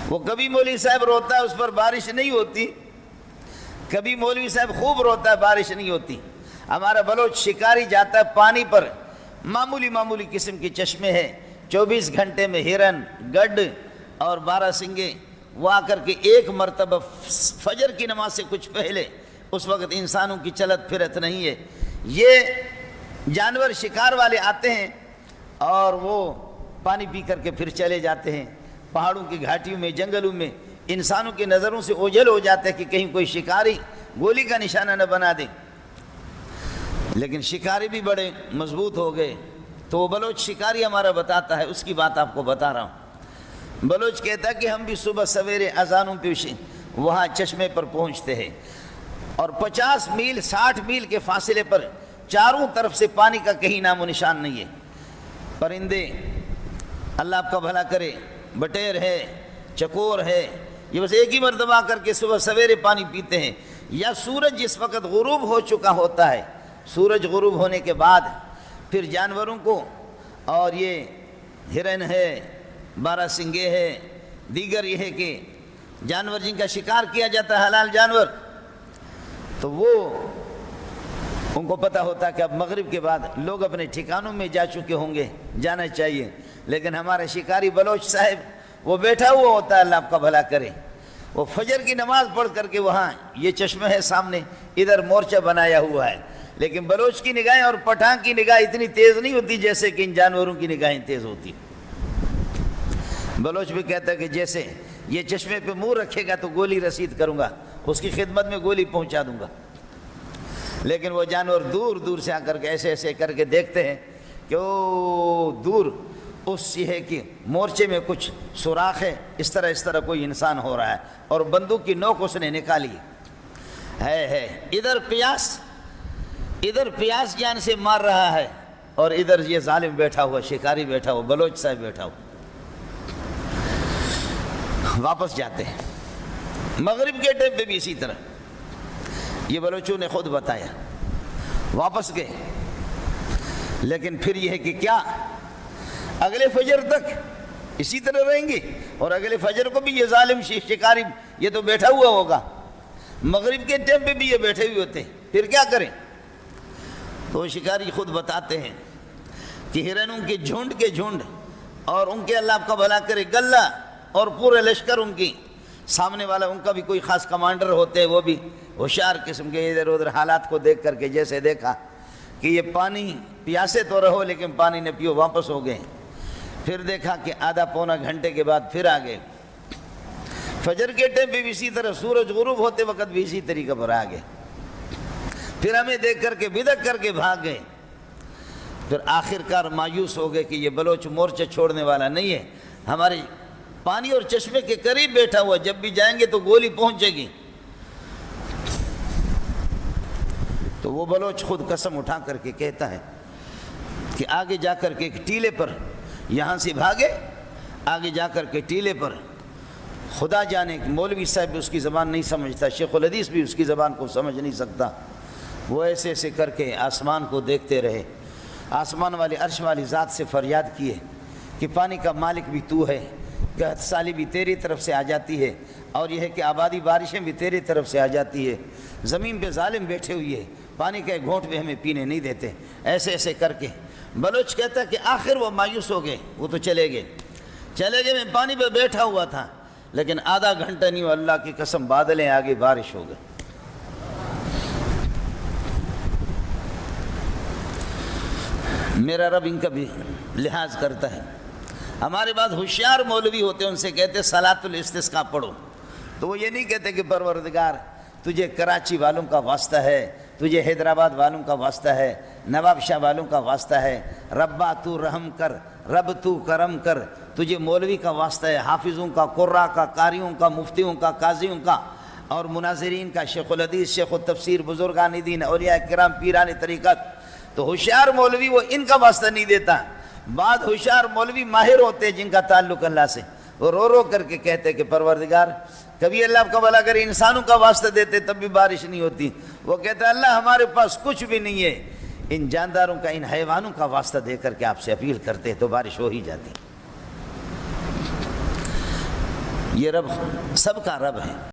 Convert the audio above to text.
وہ کبھی مولوی صاحب روتا ہے اس پر بارش نہیں ہوتی، کبھی مولوی صاحب خوب روتا ہے بارش نہیں ہوتی۔ ہمارا بلوچ شکاری جاتا ہے پانی پر، معمولی معمولی قسم کے چشمے ہیں، 24 گھنٹے میں ہرن، گڈ اور 12 سنگے، وہ آ کر کے ایک مرتبہ فجر کی نماز سے کچھ پہلے، اس وقت انسانوں کی چلت پھرت نہیں ہے، یہ جانور شکار والے آتے ہیں اور وہ پانی پی کر کے پھر چلے جاتے ہیں۔ پہاڑوں کی گھاٹیوں میں، جنگلوں میں انسانوں کی نظروں سے اوجھل ہو جاتے ہیں کہ کہیں کوئی شکاری گولی کا نشانہ نہ بنا دے، لیکن شکاری بھی بڑے مضبوط ہو گئے۔ تو وہ بلوچ شکاری ہمارا بتاتا ہے، اس کی بات آپ کو بتا رہا ہوں۔ بلوچ کہتا ہے کہ ہم بھی صبح سویرے اذانوں پہ وہاں چشمے پر پہنچتے ہیں، اور 50 میل 60 میل کے فاصلے پر چاروں طرف سے پانی کا کہیں نام و نشان نہیں ہے۔ پرندے، اللہ آپ کا بھلا کرے، بٹیر ہے، چکور ہے، یہ بس ایک ہی مرتبہ آ کر کے صبح سویرے پانی پیتے ہیں، یا سورج جس وقت غروب ہو چکا ہوتا ہے، سورج غروب ہونے کے بعد پھر جانوروں کو، اور یہ ہرن ہے، 12 سنگے ہے، دیگر یہ ہے کہ جانور جن کا شکار کیا جاتا ہے حلال جانور، تو وہ ان کو پتہ ہوتا ہے کہ اب مغرب کے بعد لوگ اپنے ٹھکانوں میں جا چکے ہوں گے، جانا چاہیے۔ لیکن ہمارا شکاری بلوچ صاحب وہ بیٹھا ہوا ہوتا ہے، اللہ آپ کا بھلا کرے، وہ فجر کی نماز پڑھ کر کے وہاں یہ چشمہ ہے سامنے، ادھر مورچہ بنایا ہوا ہے، لیکن بلوچ کی نگاہیں اور پٹھان کی نگاہ اتنی تیز نہیں ہوتی جیسے کہ ان جانوروں کی نگاہیں تیز ہوتی۔ بلوچ بھی کہتا ہے کہ جیسے یہ چشمے پہ منہ رکھے گا تو گولی رسید کروں گا، اس کی خدمت میں گولی پہنچا دوں گا، لیکن وہ جانور دور دور سے آ کر کے ایسے ایسے کر کے دیکھتے ہیں کہ وہ دور اس یہ ہے کہ مورچے میں کچھ سوراخ ہے، اس طرح کوئی انسان ہو رہا ہے، اور بندوق کی نوک اس نے نکالی ہے، ادھر پیاس جان سے مار رہا ہے، اور ادھر یہ ظالم بیٹھا ہوا، شکاری بیٹھا ہوا، بلوچ صاحب بیٹھا ہوا۔ واپس جاتے ہیں، مغرب کے ٹائم پہ بھی اسی طرح، یہ بلوچوں نے خود بتایا، واپس گئے، لیکن پھر یہ ہے کہ کیا اگلے فجر تک اسی طرح رہیں گے، اور اگلے فجر کو بھی یہ ظالم شکاری یہ تو بیٹھا ہوا ہوگا، مغرب کے ٹائم پہ بھی یہ بیٹھے ہوئے ہوتے، پھر کیا کریں؟ تو شکاری خود بتاتے ہیں کہ ہرنوں کے جھنڈ اور ان کے اللہ آپ کا بھلا کرے گلہ اور پورے لشکر ان کی، سامنے والا ان کا بھی کوئی خاص کمانڈر ہوتے ہیں، وہ بھی ہوشیار قسم کے، ادھر ادھر حالات کو دیکھ کر کے جیسے دیکھا کہ یہ پانی پیاسے تو رہو لیکن پانی نہ پیو، واپس ہو گئے، پھر دیکھا کہ آدھا پونا گھنٹے کے بعد پھر آ گئے، فجر کے ٹائم پہ بھی اسی طرح، سورج غروب ہوتے وقت بھی اسی طریقے پر آ گئے، پھر ہمیں دیکھ کر کے بدک کر کے بھاگ گئے، پھر آخر کار مایوس ہو گئے کہ یہ بلوچ مورچہ چھوڑنے والا نہیں ہے، ہمارے پانی اور چشمے کے قریب بیٹھا ہوا، جب بھی جائیں گے تو گولی پہنچے گی۔ تو وہ بلوچ خود قسم اٹھا کر کے کہتا ہے کہ آگے جا کر کے ایک ٹیلے پر، یہاں سے بھاگے، آگے جا کر کے ٹیلے پر، خدا جانے کہ مولوی صاحب بھی اس کی زبان نہیں سمجھتا، شیخ الحدیث بھی اس کی زبان کو سمجھ نہیں سکتا، وہ ایسے ایسے کر کے آسمان کو دیکھتے رہے، آسمان والی عرش والی ذات سے فریاد کیے کہ پانی کا مالک بھی تو ہے، قحط سالی بھی تیری طرف سے آ جاتی ہے، اور یہ ہے کہ آبادی بارشیں بھی تیری طرف سے آ جاتی ہے، زمین پہ ظالم بیٹھے ہوئے ہیں، پانی کا ایک گھونٹ بھی ہمیں پینے نہیں دیتے، ایسے ایسے کر کے بلوچ کہتا ہے کہ آخر وہ مایوس ہو گئے، وہ تو چلے گئے، میں پانی پہ بیٹھا ہوا تھا، لیکن آدھا گھنٹہ نہیں ہوا، اللہ کی قسم بادلیں آگے، بارش ہو گئی۔ میرا رب ان کا بھی لحاظ کرتا ہے۔ ہمارے بعد ہوشیار مولوی ہوتے ہیں، ان سے کہتے صلاۃ الاستسقاء پڑھو، تو وہ یہ نہیں کہتے کہ پروردگار تجھے کراچی والوں کا واسطہ ہے، تجھے حیدرآباد والوں کا واسطہ ہے، نواب شاہ والوں کا واسطہ ہے، ربا تو رحم کر، رب تو کرم کر، تجھے مولوی کا واسطہ ہے، حافظوں کا، قراء کا، قاریوں کا، مفتیوں کا، قاضیوں کا اور مناظرین کا، شیخ الحدیث، شیخ التفسیر، بزرگان دین، اولیاء کرام، پیران طریقت۔ تو ہوشیار مولوی وہ ان کا واسطہ نہیں دیتا۔ بعد ہوشیار مولوی ماہر ہوتے ہیں جن کا تعلق اللہ سے، وہ رو رو کر کے کہتے کہ پروردگار، کبھی اللہ کا بھلا کرے انسانوں کا واسطہ دیتے تب بھی بارش نہیں ہوتی، وہ کہتا ہے اللہ ہمارے پاس کچھ بھی نہیں ہے، ان جانداروں کا، ان حیوانوں کا واسطہ دے کر کے آپ سے اپیل کرتے تو بارش ہو ہی جاتی۔ یہ رب سب کا رب ہے.